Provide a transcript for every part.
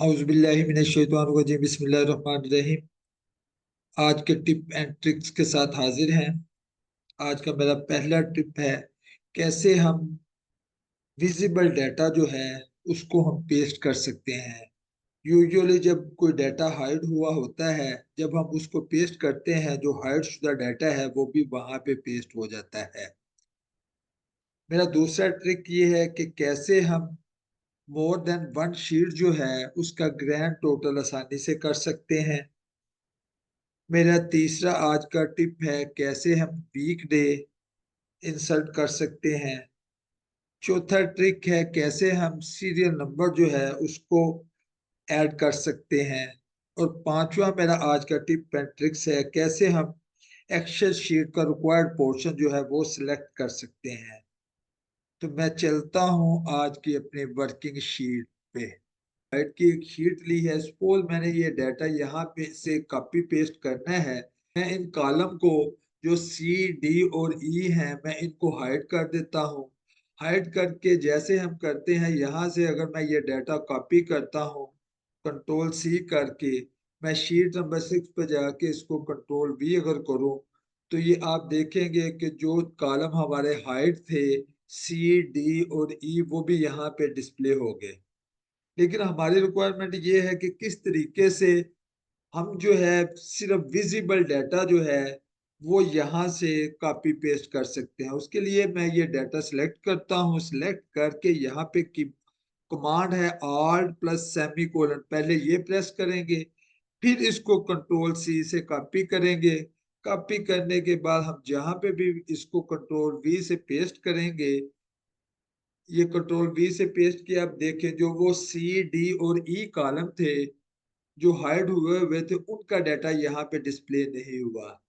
औज़ुबिल्लाहि मिनश्शैतानिर्रजीम बिस्मिल्लाहिर्रहमानिर्रहीम। आज के टिप एंड ट्रिक्स के साथ हाजिर हैं। आज का मेरा पहला टिप है कैसे हम विजिबल डाटा जो है उसको हम पेस्ट कर सकते हैं। यूजुअली जब कोई डाटा हाइड हुआ होता है, जब हम उसको पेस्ट करते हैं, जो हाइड शुदा डाटा है वो भी वहां पे पेस्ट हो जाता है। मेरा दूसरा ट्रिक ये है कि कैसे हम मोर देन वन शीट जो है उसका ग्रैंड टोटल आसानी से कर सकते हैं। मेरा तीसरा आज का टिप है कैसे हम वीक डे इंसर्ट कर सकते हैं। चौथा ट्रिक है कैसे हम सीरियल नंबर जो है उसको ऐड कर सकते हैं। और पांचवा मेरा आज का टिप एंड ट्रिक्स है कैसे हम एक्सेल शीट का रिक्वायर्ड पोर्शन जो है वो सिलेक्ट कर सकते हैं। तो मैं चलता हूं आज की अपनी वर्किंग शीट पे। हाइट की एक शीट ली है, सपोज मैंने ये डाटा यहाँ पे से कॉपी पेस्ट करना है। मैं इन कॉलम को जो सी डी और ई है मैं इनको हाइड कर देता हूँ। हाइड करके जैसे हम करते हैं यहाँ से अगर मैं ये डाटा कॉपी करता हूँ कंट्रोल सी करके, मैं शीट नंबर 6 पे जाके इसको कंट्रोल वी अगर करूँ तो ये आप देखेंगे कि जो कॉलम हमारे हाइड थे सी डी और ई वो भी यहाँ पे डिस्प्ले हो गए। लेकिन हमारी रिक्वायरमेंट ये है कि किस तरीके से हम जो है सिर्फ विजिबल डाटा जो है वो यहाँ से कॉपी पेस्ट कर सकते हैं। उसके लिए मैं ये डाटा सिलेक्ट करता हूँ, सिलेक्ट करके यहाँ पे की कमांड है ऑल्ट प्लस सेमी कोलन, पहले ये प्रेस करेंगे, फिर इसको कंट्रोल सी से कॉपी करेंगे। कॉपी करने के बाद हम जहाँ पे भी इसको कंट्रोल वी से पेस्ट करेंगे, ये कंट्रोल वी से पेस्ट किया। आप देखें जो वो सी डी और ई कॉलम थे जो हाइड हुए हुए थे उनका डाटा यहाँ पे डिस्प्ले नहीं हुआ।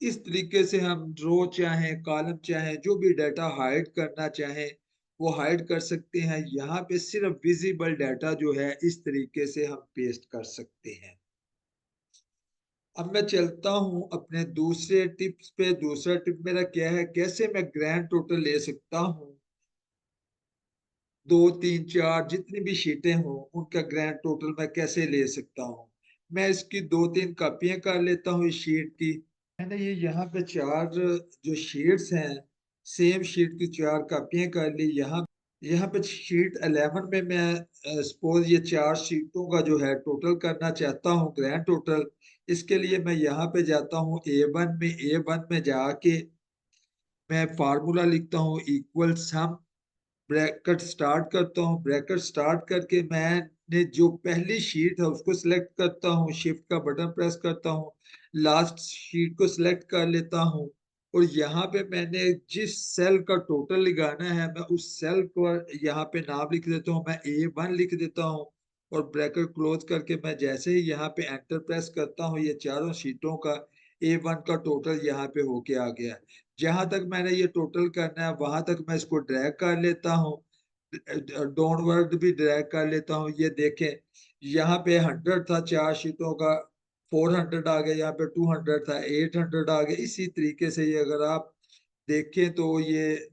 इस तरीके से हम रो चाहे कॉलम चाहे जो भी डाटा हाइड करना चाहे वो हाइड कर सकते हैं। यहाँ पे सिर्फ विजिबल डाटा जो है इस तरीके से हम पेस्ट कर सकते हैं। अब मैं चलता हूँ अपने दूसरे टिप्स पे। दूसरा टिप मेरा क्या है कैसे मैं ग्रैंड टोटल ले सकता हूँ। दो तीन चार जितनी भी शीटें हों उनका ग्रैंड टोटल मैं कैसे ले सकता हूँ। मैं इसकी दो तीन कॉपियां कर लेता हूँ इस शीट की। मैंने ये यहाँ पे चार जो शीट्स हैं सेम शीट की चार कॉपियां कर ली। यहाँ यहाँ पे शीट 11 में मैं सपोज ये चार शीटों का जो है टोटल करना चाहता हूँ ग्रैंड टोटल। इसके लिए मैं यहाँ पे जाता हूँ A1 में। A1 में जाके मैं फार्मूला लिखता हूँ इक्वल सम, ब्रैकेट स्टार्ट करता हूँ। ब्रैकेट स्टार्ट करके मैंने जो पहली शीट है उसको सिलेक्ट करता हूँ, शिफ्ट का बटन प्रेस करता हूँ, लास्ट शीट को सिलेक्ट कर लेता हूँ। और यहाँ पे मैंने जिस सेल का टोटल लगाना है मैं उस सेल को यहाँ पे नाम लिख देता हूँ, मैं A1 लिख देता हूँ। और ब्रैकेट क्लोज करके मैं जैसे ही यहाँ पे एंटर प्रेस करता हूँ ये चारों शीटों का A1 का टोटल यहाँ पे होके आ गया। जहां तक मैंने ये टोटल करना है वहां तक मैं इसको ड्रैग कर लेता हूँ, डाउनवर्ड भी ड्रैग कर लेता हूँ। ये देखें यहाँ पे 100 था चार शीटों का, 400 आ गया, यहाँ पे 200 था 800 आ गया। इसी तरीके से ये अगर आप देखें तो ये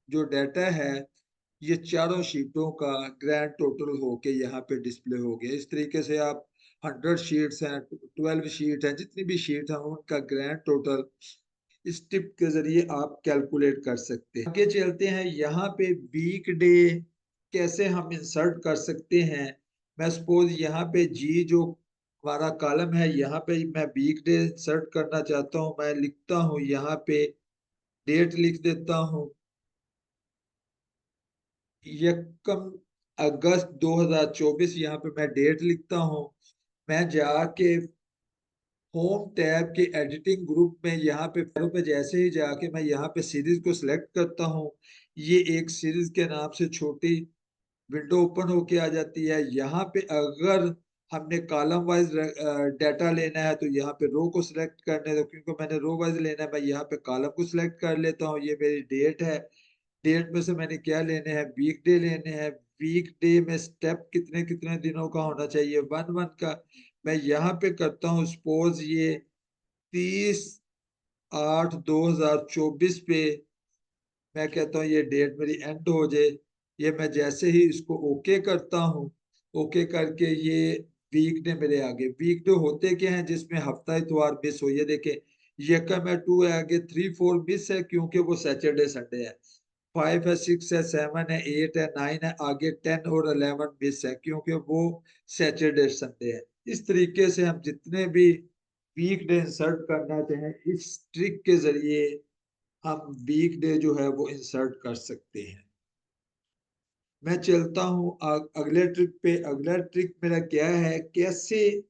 जो डाटा है ये चारों शीटों का ग्रैंड टोटल होके यहाँ पे डिस्प्ले हो गया। इस तरीके से आप 100 शीट्स हैं, 12 शीट हैं, जितनी भी शीट है उनका ग्रैंड टोटल इस टिप के जरिए आप कैलकुलेट कर सकते हैं। आगे चलते हैं, यहाँ पे वीक डे कैसे हम इंसर्ट कर सकते हैं। मैं सपोज यहाँ पे जी जो हमारा कॉलम है यहाँ पे मैं वीक डे इंसर्ट करना चाहता हूँ। मैं लिखता हूँ यहाँ पे डेट लिख देता हूँ 1 अगस्त 2024, यहाँ पे मैं डेट लिखता हूँ। मैं जाके होम टैब के एडिटिंग ग्रुप में यहाँ पे फाइलों पे जैसे ही जाके मैं यहाँ पे सीरीज को सिलेक्ट करता हूँ, ये एक सीरीज के नाम से छोटी विंडो ओपन होके आ जाती है। यहाँ पे अगर हमने कॉलम वाइज डाटा लेना है तो यहाँ पे रो को सिलेक्ट करने दो, क्योंकि मैंने रो वाइज लेना है मैं यहाँ पे कॉलम को सिलेक्ट कर लेता हूँ। ये मेरी डेट है, डेट में से मैंने क्या लेने हैं वीक डे लेने हैं। वीक डे में स्टेप कितने कितने दिनों का होना चाहिए, 1 मंथ का। मैं यहाँ पे करता हूँ सपोज ये 30/8/2024 पे मैं कहता हूँ ये डेट मेरी एंड हो जाए। ये मैं जैसे ही इसको ओके करता हूँ ओके करके ये वीक डे मेरे आगे। वीक डे होते क्या हैं जिसमें हफ्ता इतवार मिस हो, ये देखे यकम है, टू है, आगे 3 4 मिस है क्योंकि वो सैटरडे संडे है। 5 है, 6 है, 7 है, 8 है, 9 है, आगे 10 और 11 मिस है क्योंकि वो सैटरडे संडे है। इस तरीके से हम जितने भी वीक डे इंसर्ट करना चाहें इस ट्रिक के जरिए हम वीक डे जो है वो इंसर्ट कर सकते हैं। मैं चलता हूँ अगले ट्रिक पे। अगला ट्रिक मेरा क्या है, कैसे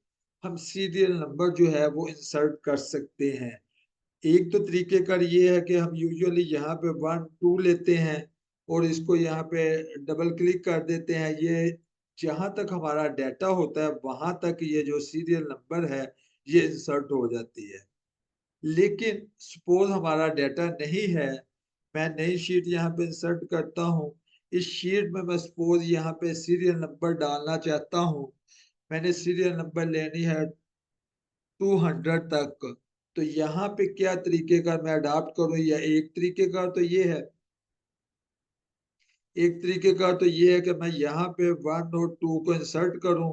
हम सीरियल नंबर जो है वो इंसर्ट कर सकते हैं। एक तो तरीके का ये है कि हम यूजुअली यहाँ पे 1 2 लेते हैं और इसको यहाँ पे डबल क्लिक कर देते हैं। ये जहां तक हमारा डाटा होता है वहां तक ये जो सीरियल नंबर है ये इंसर्ट हो जाती है। लेकिन सपोज हमारा डाटा नहीं है, मैं नई शीट यहाँ पे इंसर्ट करता हूँ। इस शीट में मैं सपोज यहाँ पे सीरियल नंबर डालना चाहता हूँ। मैंने सीरियल नंबर लेनी है 200 तक। तो यहाँ पे क्या तरीके का मैं अडाप्ट करूँ, या एक तरीके का तो ये है, एक तरीके का तो ये है कि मैं यहाँ पे 1 और 2 को इंसर्ट करूं,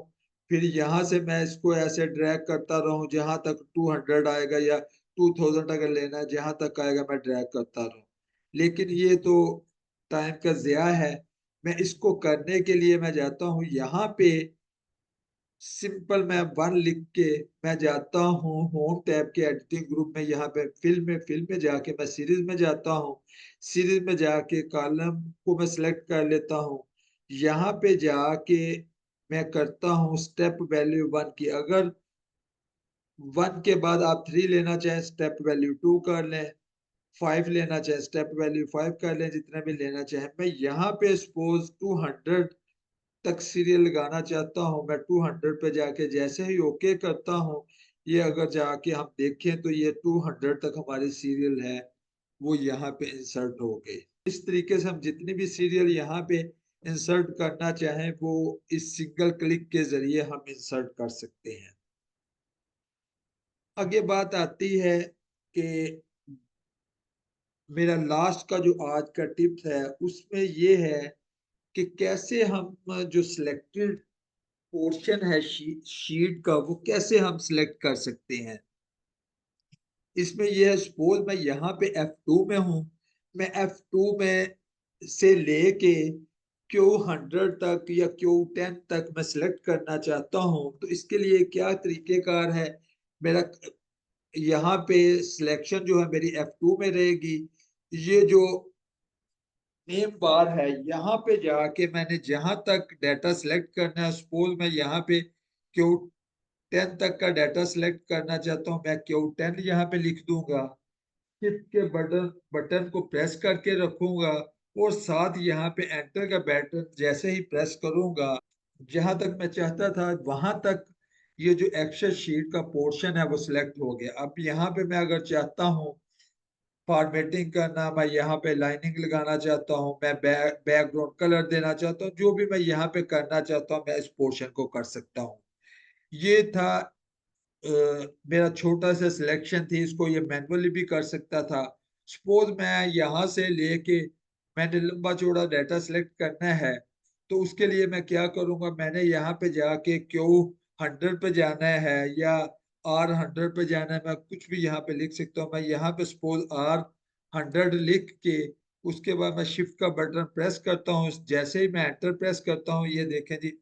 फिर यहाँ से मैं इसको ऐसे ड्रैग करता रहूं जहां तक 200 आएगा, या 2000 अगर लेना है जहां तक आएगा मैं ड्रैग करता रहूं। लेकिन ये तो टाइम का ज़िया है। मैं इसको करने के लिए मैं जाता हूँ यहाँ पे, सिंपल मैं 1 लिख के मैं जाता हूँ होम टैब के एडिटिंग ग्रुप में, यहाँ पे फिल्म में जाके मैं सीरीज में जाता हूँ। सीरीज में जाके कॉलम को मैं सिलेक्ट कर लेता हूँ। यहाँ पे जाके मैं करता हूँ स्टेप वैल्यू 1 की। अगर 1 के बाद आप 3 लेना चाहें स्टेप वैल्यू 2 कर लें, 5 लेना चाहें स्टेप वैल्यू 5 कर लें, जितना भी लेना चाहें। मैं यहाँ पे सपोज 200 तक सीरियल लगाना चाहता हूँ। मैं 200 पे जाके जैसे ही ओके करता हूँ, ये अगर जाके हम देखें तो ये 200 तक हमारी सीरियल है वो यहाँ पे इंसर्ट हो गई। इस तरीके से हम जितनी भी सीरियल यहाँ पे इंसर्ट करना चाहें वो इस सिंगल क्लिक के जरिए हम इंसर्ट कर सकते हैं। आगे बात आती है कि मेरा लास्ट का जो आज का टिप्स है उसमें ये है कि कैसे हम जो सिलेक्टेड पोर्शन है शीट का वो कैसे हम सिलेक्ट कर सकते हैं। इसमें यह है, सपोज मैं यहाँ पे F2 में हूँ। मैं F2 में से लेके Q100 तक या Q10 तक मैं सिलेक्ट करना चाहता हूँ। तो इसके लिए क्या तरीकेकार है, मेरा यहाँ पे सिलेक्शन जो है मेरी F2 में रहेगी। ये जो नेम बार है यहाँ पे जाके मैंने जहां तक डाटा सिलेक्ट करना है, सपोज मैं यहाँ पे क्यू 10 तक का डाटा सिलेक्ट करना चाहता हूँ, मैं Q10 यहाँ पे लिख दूंगा। शिफ्ट के बटन को प्रेस करके रखूंगा और साथ यहाँ पे एंटर का बटन जैसे ही प्रेस करूंगा, जहां तक मैं चाहता था वहां तक ये जो एक्सेल शीट का पोर्शन है वो सिलेक्ट हो गया। अब यहाँ पे मैं अगर चाहता हूँ फॉर्मेटिंग करना, मैं यहाँ पे लाइनिंग लगाना चाहता हूँ, मैं बैकग्राउंड कलर देना चाहता हूँ, जो भी मैं यहाँ पे करना चाहता हूँ मैं इस पोर्शन को कर सकता हूँ। ये था मेरा छोटा सा सिलेक्शन थी, इसको ये मैनुअली भी कर सकता था। सपोज मैं यहाँ से लेके मैंने लंबा चौड़ा डाटा सिलेक्ट करना है, तो उसके लिए मैं क्या करूँगा, मैंने यहाँ पे जाके Q100 पे जाना है या R100 पे जाना है, मैं कुछ भी यहाँ पे लिख सकता हूँ। मैं यहाँ पे सपोज R100 लिख के उसके बाद मैं शिफ्ट का बटन प्रेस करता हूँ। जैसे ही मैं एंटर प्रेस करता हूँ ये देखें जी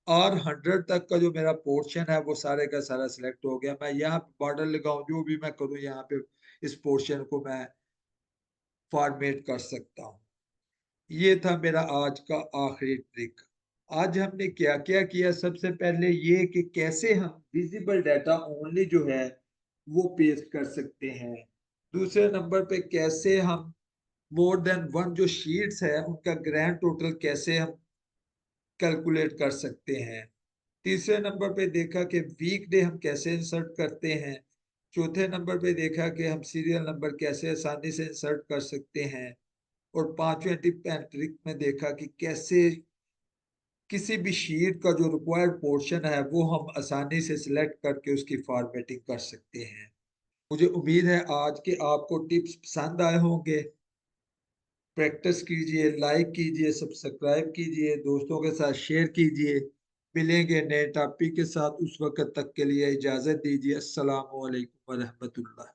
R100 तक का जो मेरा पोर्शन है वो सारे का सारा सिलेक्ट हो गया। मैं यहाँ पे बॉर्डर लगाऊं जो भी मैं करूँ यहाँ पे इस पोर्शन को मैं फॉर्मेट कर सकता हूँ। ये था मेरा आज का आखिरी ट्रिक। आज हमने क्या क्या किया, सबसे पहले ये कि कैसे हम विजिबल डाटा ओनली जो है वो पेस्ट कर सकते हैं। दूसरे नंबर पे कैसे हम मोर देन वन जो शीट्स है उनका ग्रैंड टोटल कैसे हम कैलकुलेट कर सकते हैं। तीसरे नंबर पे देखा कि वीक डे हम कैसे इंसर्ट करते हैं। चौथे नंबर पे देखा कि हम सीरियल नंबर कैसे आसानी से इंसर्ट कर सकते हैं। और पांचवें टिप एंड ट्रिक में देखा कि कैसे किसी भी शीट का जो रिक्वायर्ड पोर्शन है वो हम आसानी से सिलेक्ट करके उसकी फॉर्मेटिंग कर सकते हैं। मुझे उम्मीद है आज के आपको टिप्स पसंद आए होंगे। प्रैक्टिस कीजिए, लाइक कीजिए, सब्सक्राइब कीजिए, दोस्तों के साथ शेयर कीजिए। मिलेंगे नए टॉपिक के साथ, उस वक्त तक के लिए इजाजत दीजिए। अस्सलाम वालेकुम वरहमतुल्लाह।